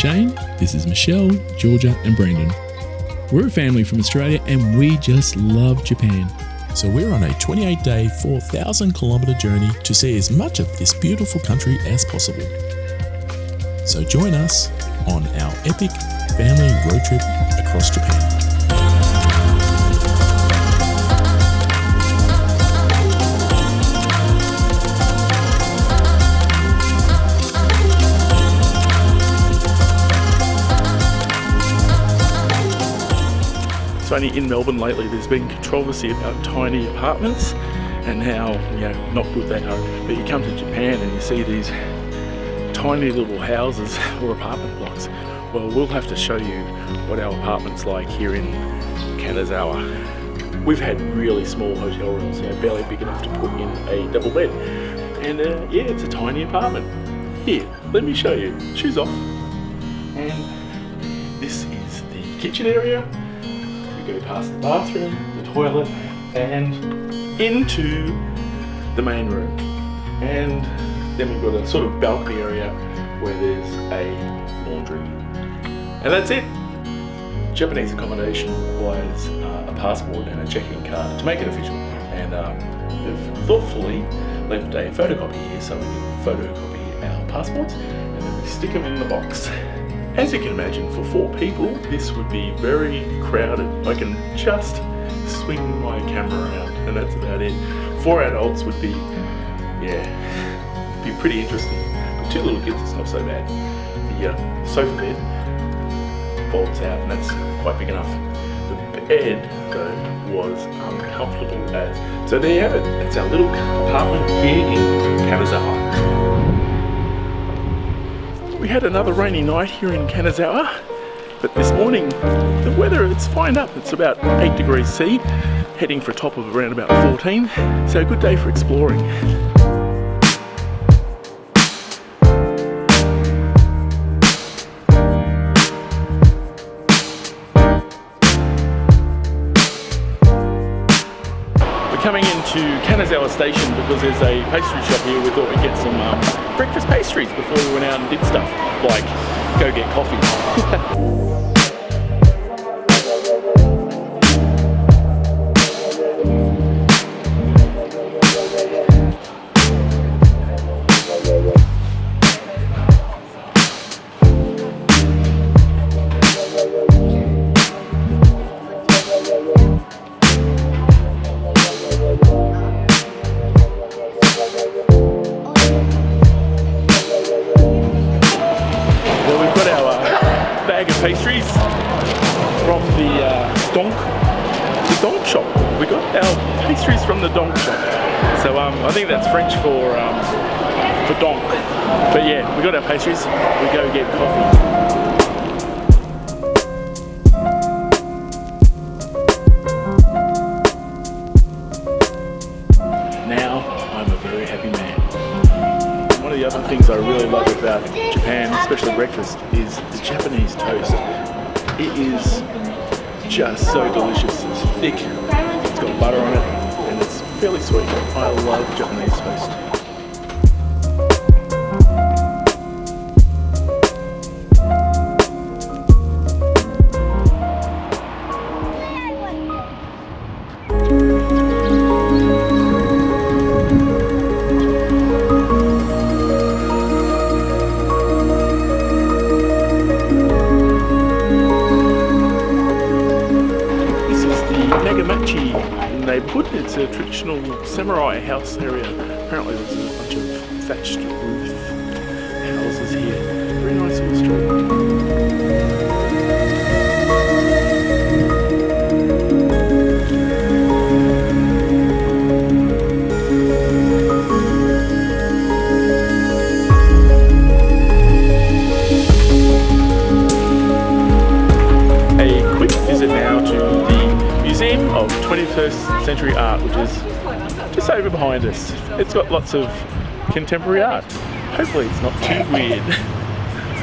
Shane, this is Michelle, Georgia and Brandon. We're a family from Australia and we just love Japan. So we're on a 28-day, 4,000-kilometre journey to see as much of this beautiful country as possible. So join us on our epic family road trip across Japan. It's only in Melbourne lately there's been controversy about tiny apartments and how not good they are. But you come to Japan and you see these tiny little houses or apartment blocks. Well, we'll have to show you what our apartment's like here in Kanazawa. We've had really small hotel rooms, barely big enough to put in a double bed. And it's a tiny apartment. Here, let me show you. Shoes off. And this is the kitchen area. We go past the bathroom, the toilet, and into the main room. And then we've got a sort of balcony area where there's a laundry. And that's it. Japanese accommodation requires a passport and a check-in card to make it official. And we've thoughtfully left a photocopy here so we can photocopy our passports and then we stick them in the box. As you can imagine, for 4 people, this would be very crowded. I can just swing my camera around and that's about it. 4 adults would be pretty interesting. But 2 little kids, it's not so bad. The sofa bed folds out and that's quite big enough. The bed, though, was uncomfortable as. So there you have it. That's our little apartment here in Kanazawa. We had another rainy night here in Kanazawa, but this morning the weather, it's fine up. It's about 8 degrees C, heading for a top of around about 14. So a good day for exploring. Coming into Kanazawa station because there's a pastry shop here. We thought we'd get some breakfast pastries before we went out and did stuff like go get coffee. Pastries from the Donq shop. We got our pastries from the Donq shop. So I think that's French for Donq. But yeah, we got our pastries. We go get coffee. Now I'm a very happy man. One of the other things I really love about Japan, especially breakfast, is the Japanese toast. It is just so delicious. It's thick, it's got butter on it, and it's fairly sweet. I love Japanese toast. Nagamachi neighbourhood. It's a traditional samurai house area. Apparently there's a bunch of thatched roof houses here. Very nice little street. A quick visit now to the Museum of 21st Century Art, which is just over behind us. It's got lots of contemporary art. Hopefully it's not too weird.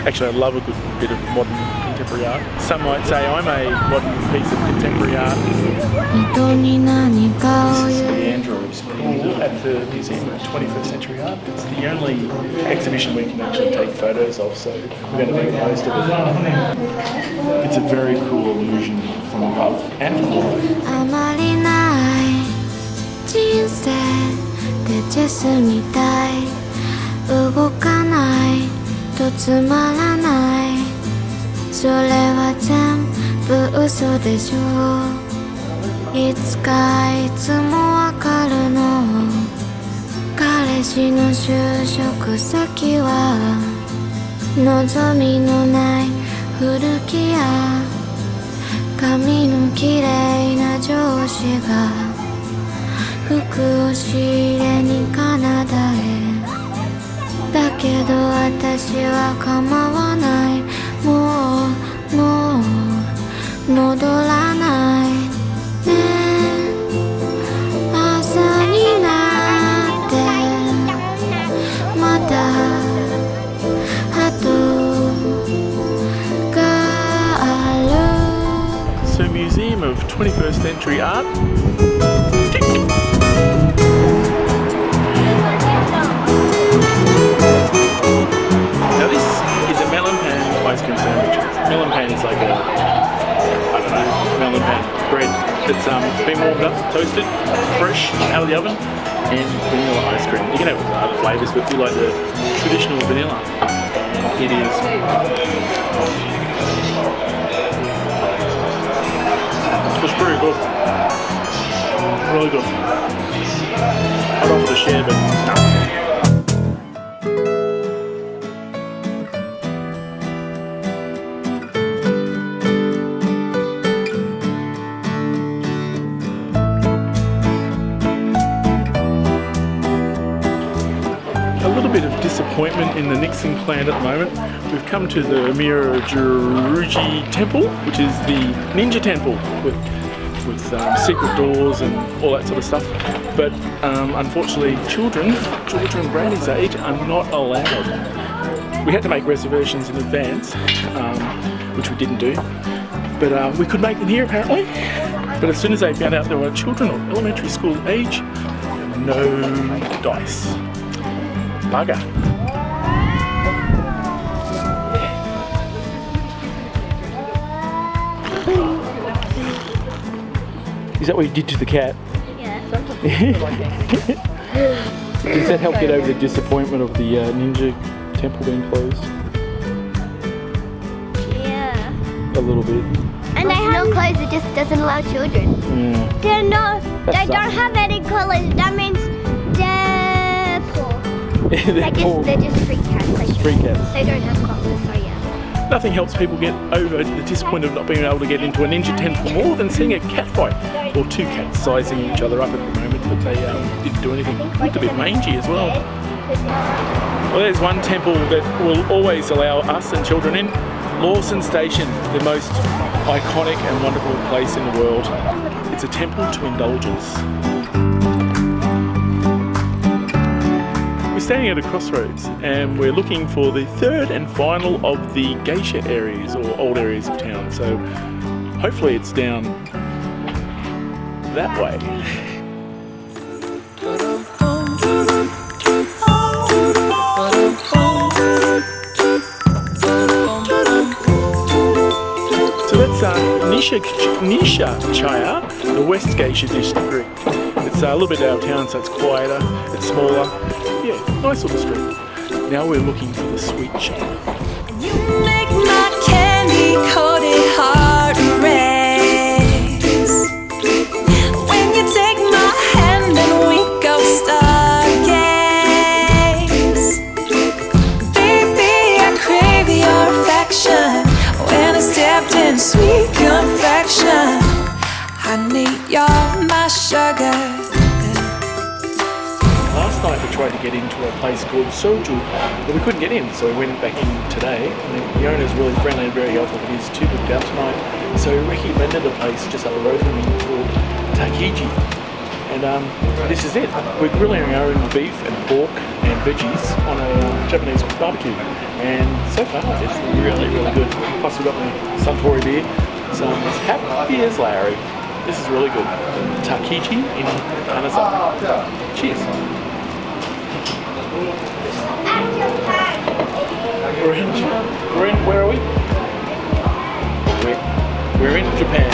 Actually, I love a good bit of modern contemporary art. Some might say I'm a modern piece of contemporary art. This is the Andrew's pool at the Museum of 21st Century Art. It's the only exhibition we can actually take photos of, so we're going to make the most of it. It's a very cool illusion from above and from below. あまりない人生でチェスみたい動かないとつまらないそれは全部嘘でしょいつかいつもわかるの彼氏の就職先は望みのない古着屋髪のきれいな上司が服を仕入れにカナダへだけど私は構わないもう戻らないね朝になってまた鳩がある So Museum of 21st Century Art. Tick. Now this is a melon-pan ice cream sandwich. Melon-pan is like a, I don't know, melon-pan bread that's been warmed up, toasted, fresh out of the oven, and vanilla ice cream. You can have other flavours, but we like the traditional vanilla. It is. It's pretty good. Really good. I'd offer to share, but no. Disappointment in the Nixon plant at the moment. We've come to the Myouryuji temple, which is the ninja temple with secret doors and all that sort of stuff. But unfortunately, children Brandy's age are not allowed. We had to make reservations in advance, which we didn't do. But we could make them here apparently. But as soon as they found out there were children of elementary school age, no dice. Bugger. Is that what you did to the cat? Yeah. Does that help get over the disappointment of the ninja temple being closed? Yeah. A little bit. And they have no clothes, it just doesn't allow children. Yeah. They don't have any colours, that means they're poor. They're just street cats. Street cats. They don't have colours, so yeah. Nothing helps people get over the disappointment of not being able to get into a ninja temple more than seeing a cat fight. Or two cats sizing each other up at the moment, but they didn't do anything. Looked a bit mangy as well. Well, there's one temple that will always allow us and children in. Lawson Station, the most iconic and wonderful place in the world. It's a temple to indulgence. We're standing at a crossroads and we're looking for the third and final of the Geisha areas or old areas of town. So hopefully it's down that way. So that's Nishi-Chaya, the West Geisha district. It's a little bit out of town, so it's quieter, it's smaller. Yeah, nice little street. Now we're looking for the sweet shop. You make my candy coated heart race. When you take my hand and we go stargaze. Baby, I crave your affection. When I stepped in sweet confection, honey, you're my sugar. Last night we tried to get into a place called Sanjo, but we couldn't get in, so we went back in today. And the owner's really friendly and very helpful, but he's too booked out tonight. So he recommended a place just up the road from me called Takaji. And this is it. We're grilling our own beef and pork and veggies on a Japanese barbecue. And so far it's really, really good. Plus we've got my Suntory beer, so I'm as happy as Larry. This is really good. Takaji in Kanazawa. Cheers. Where are we? We're in Japan.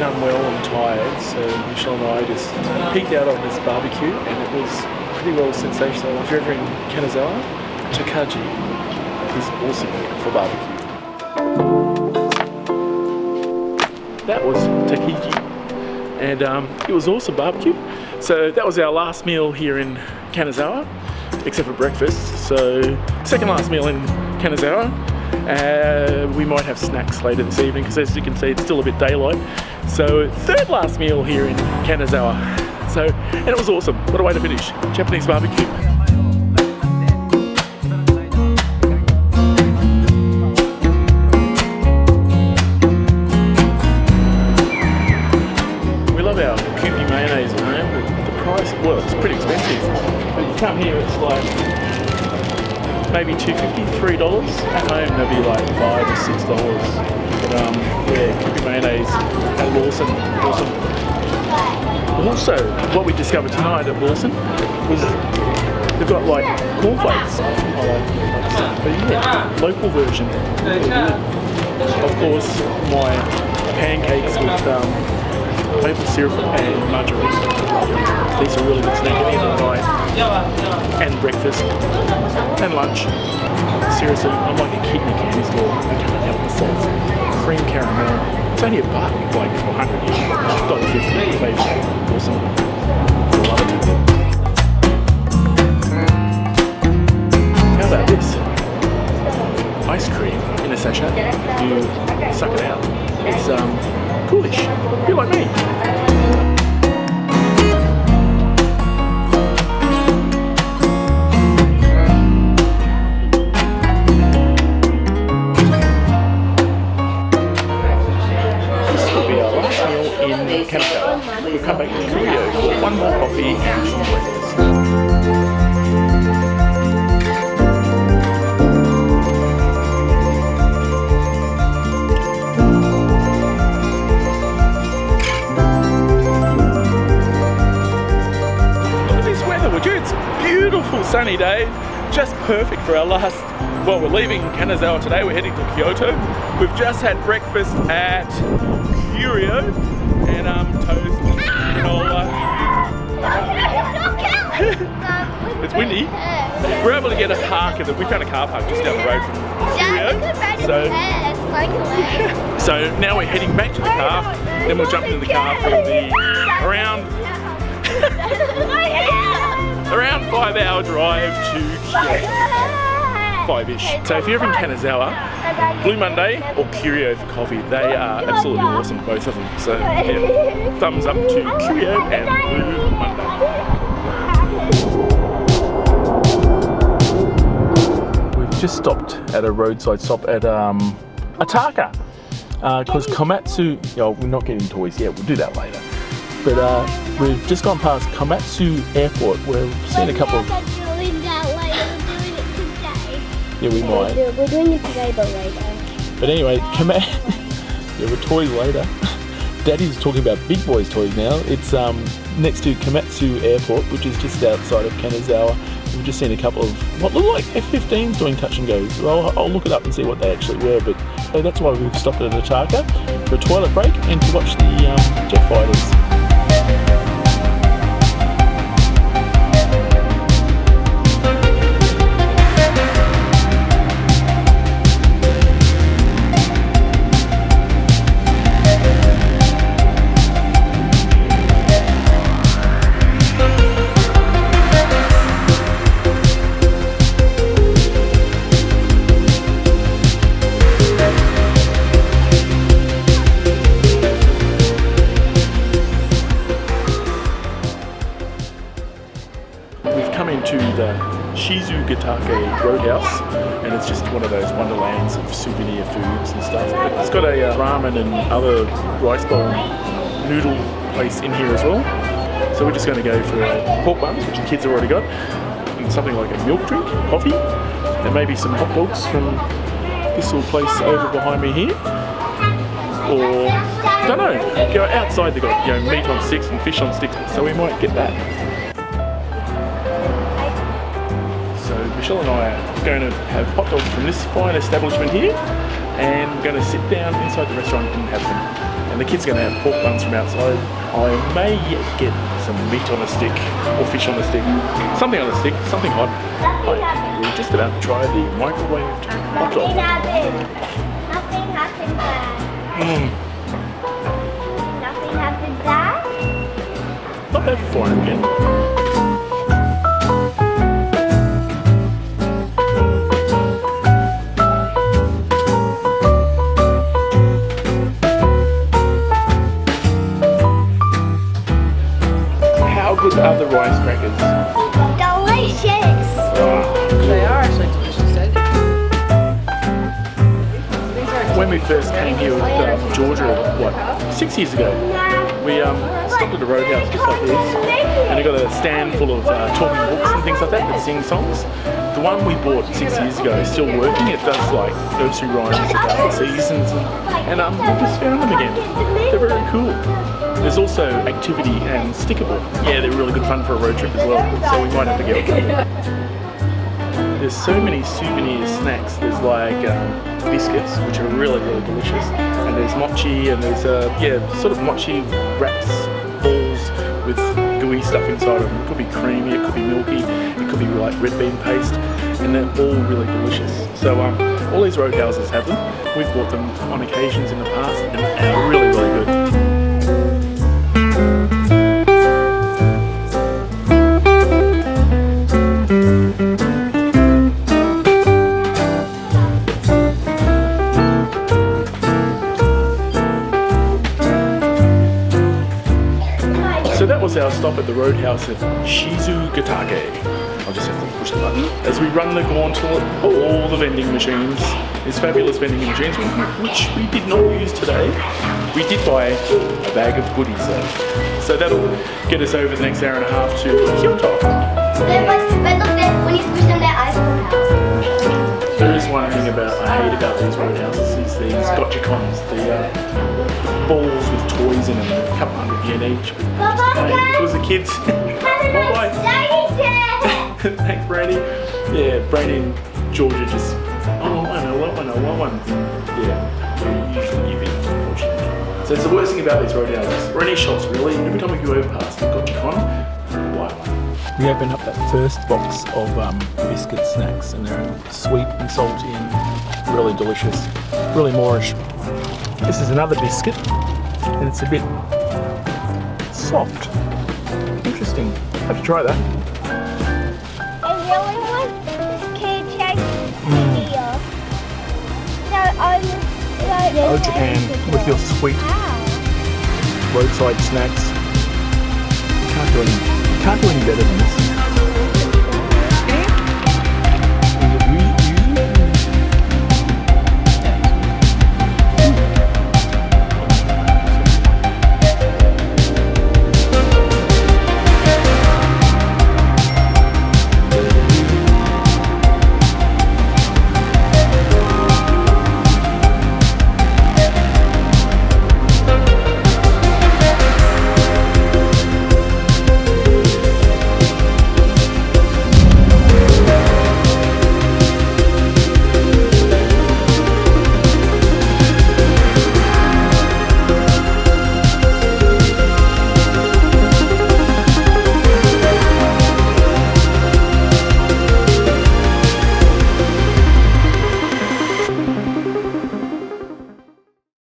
Unwell and tired, so Michelle and I just peeked out on this barbecue, and it was pretty well sensational. If you're ever in Kanazawa, Takaji is awesome for barbecue. That was Takaji, and it was awesome barbecue. So that was our last meal here in Kanazawa, except for breakfast. So second last meal in Kanazawa. We might have snacks later this evening because, as you can see, it's still a bit daylight. So third last meal here in Kanazawa. So, and it was awesome. What a way to finish. Japanese barbecue. We love our Kewpie mayonnaise at home. The price, well, it's pretty expensive. But you come here, it's like maybe $2.50, $3. At home they'll be like $5 or $6. But yeah, Kewpie mayonnaise at Lawson, awesome. Also, what we discovered tonight at Lawson was they've got like cornflakes. But yeah, local version. Of course, my pancakes with maple syrup and margarine. These are really good snacks at the end of the night. And breakfast. And lunch. Seriously, I'm like a kid in a candy store. I can't help myself. Cream caramel. It's only $1, like 100-ish. $1.50. Maybe. Awesome. Love it. How about this? Ice cream in a sachet. You suck it out. It's coolish. A bit like me. Kanazawa. We'll come back to Curio for one more coffee and some breakfast. Look at this weather, would you? It's a beautiful sunny day, just perfect for our last. Well, we're leaving Kanazawa today. We're heading to Kyoto. We've just had breakfast at Curio. And toast, granola. It's windy. We're able to get a park, we found a car park just down the road from Curio. So now we're heading back to the car. Then we'll jump into the car for the around 5-hour drive to Kyoto. 5-ish. So if you're ever in Kanazawa, Blue Monday or Curio for coffee, they are absolutely awesome, both of them. So yeah, thumbs up to Curio and Blue Monday. We've just stopped at a roadside stop at Ataka because Komatsu, we're not getting toys yet, we'll do that later. But we've just gone past Komatsu Airport where we've seen a couple of... Yeah, we might. We're doing it today, but later. But anyway, yeah, we're toys later. Daddy's talking about big boys toys now. It's next to Komatsu Airport, which is just outside of Kanazawa. We've just seen a couple of what look like F-15s doing touch and goes. Well, I'll look it up and see what they actually were. But so that's why we've stopped at Ataka for a toilet break and to watch the jet fighters. Shizugatake Roadhouse, and it's just one of those wonderlands of souvenir foods and stuff. But it's got a ramen and other rice bowl noodle place in here as well. So we're just going to go for pork buns, which the kids have already got, and something like a milk drink, coffee, and maybe some hot dogs from this little place over behind me here. Or, don't know, go outside, they've got meat on sticks and fish on sticks, so we might get that. So Michelle and I are going to have hot dogs from this fine establishment here, and we're going to sit down inside the restaurant and have them. And the kids are going to have pork buns from outside. I may yet get some meat on a stick, or fish on a stick, something on a stick, something hot. We're just about to try the microwaved hot dog. Nothing happened bad. Nothing happened bad? Not bad for 400 yen. How good are the rice crackers? Delicious. They are actually delicious, I think. When we first came here with Georgia, 6 years ago, we stopped at a roadhouse just like this, and we got a stand full of talking books and things like that that sing songs. The one we bought 6 years ago is still working. It does like nursery rhymes about the seasons, and we just found them again. They're very cool. There's also activity and stickable. Yeah, they're really good fun for a road trip as well, so we might have to get a couple. There's so many souvenir snacks. There's like biscuits, which are really, really delicious. And there's mochi, and there's sort of mochi wraps, balls with gooey stuff inside them. It could be creamy, it could be milky, it could be like red bean paste, and they're all really delicious. So all these roadhouses have them. We've bought them on occasions in the past, and they're really, really good. So that was our stop at the roadhouse at Shizugatake. I'll just have to push the button. As we run the gauntlet, all the vending machines, these fabulous vending machines, which we did not use today. We did buy a bag of goodies though. So that'll get us over the next hour and a half to Kyoto. But look, when you push them, their eyes come out. There is one thing I hate about these roadhouses is these gotcha cons, the balls with toys in them, a couple $100 each. Because the kids. Bye-bye. Thanks, Brandy. Yeah, Brandy and Georgia just. Oh, I know what one. Yeah, we usually give in, unfortunately. So it's the worst thing about these roadhouses, or any shops really. Every time we go over past the gotcha con, buy one. We opened up that first box of biscuit snacks, and they're sweet and salty and really delicious, really Moorish. This is another biscuit, and it's a bit soft. Interesting. Have to try that. I really want this cake video. Oh, Japan, with your sweet roadside snacks. Can't do any better than this.